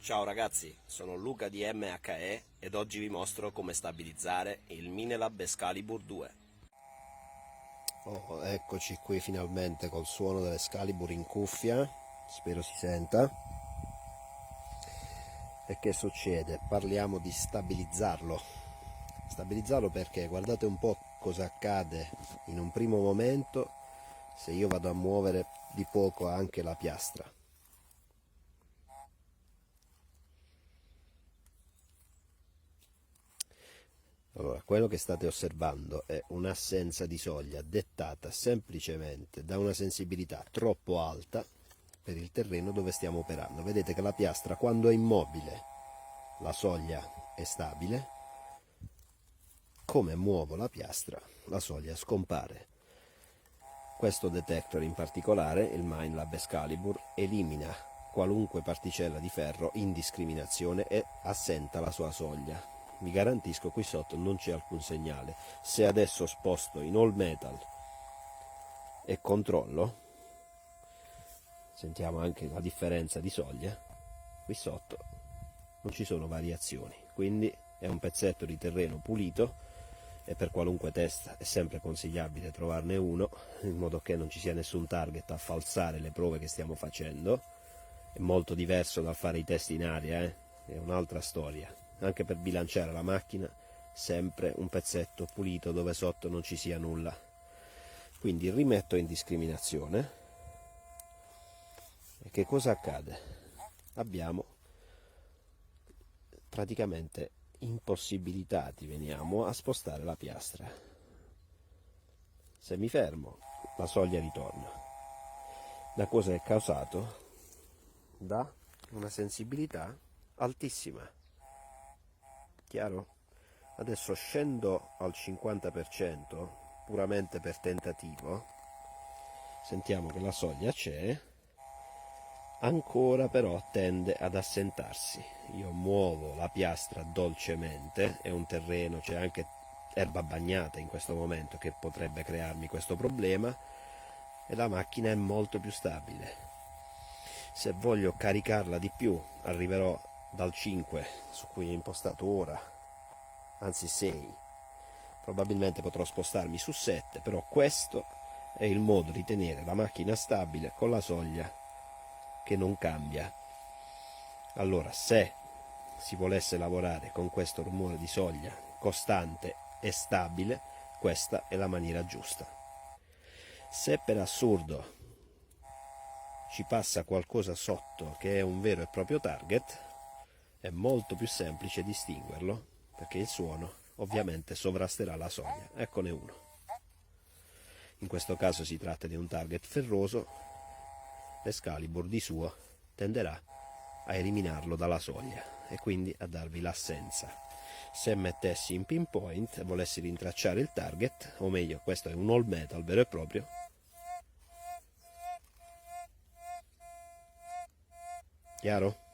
Ciao ragazzi, sono Luca di MHE ed oggi vi mostro come stabilizzare il Minelab Excalibur 2. Oh, eccoci qui finalmente col suono dell'Excalibur in cuffia, spero si senta. E che succede? Parliamo di stabilizzarlo. Stabilizzarlo perché guardate un po' cosa accade in un primo momento se io vado a muovere di poco anche la piastra. Allora, quello che state osservando è un'assenza di soglia dettata semplicemente da una sensibilità troppo alta per il terreno dove stiamo operando. Vedete che la piastra, quando è immobile, la soglia è stabile. Come muovo la piastra, la soglia scompare. Questo detector in particolare, il Minelab Excalibur, elimina qualunque particella di ferro in discriminazione e assenta la sua soglia. Vi garantisco qui sotto non c'è alcun segnale. Se adesso sposto in all metal e controllo, sentiamo anche la differenza di soglia, qui sotto non ci sono variazioni, quindi è un pezzetto di terreno pulito e per qualunque test è sempre consigliabile trovarne uno in modo che non ci sia nessun target a falsare le prove che stiamo facendo. È molto diverso dal fare i test in aria, è un'altra storia. Anche per bilanciare la macchina sempre un pezzetto pulito dove sotto non ci sia nulla. Quindi rimetto in discriminazione e che cosa accade? Abbiamo praticamente impossibilitati, veniamo a spostare la piastra. Se mi fermo la soglia ritorna. Da cosa è causato? Da una sensibilità altissima. Chiaro? Adesso scendo al 50% puramente per tentativo. Sentiamo che la soglia c'è, ancora però tende ad assentarsi. Io muovo la piastra dolcemente, è un terreno, c'è anche erba bagnata in questo momento che potrebbe crearmi questo problema e la macchina è molto più stabile. Se voglio caricarla di più arriverò dal 5 su cui è impostato ora, anzi 6. Probabilmente potrò spostarmi su 7, però questo è il modo di tenere la macchina stabile con la soglia che non cambia. Allora, se si volesse lavorare con questo rumore di soglia costante e stabile, questa è la maniera giusta. Se per assurdo ci passa qualcosa sotto che è un vero e proprio target, è molto più semplice distinguerlo perché il suono ovviamente sovrasterà la soglia. Eccone uno. In questo caso si tratta di un target ferroso, l'Excalibur di suo tenderà a eliminarlo dalla soglia e quindi a darvi l'assenza. Se mettessi in pinpoint e volessi rintracciare il target, o meglio, questo è un all metal vero e proprio, chiaro?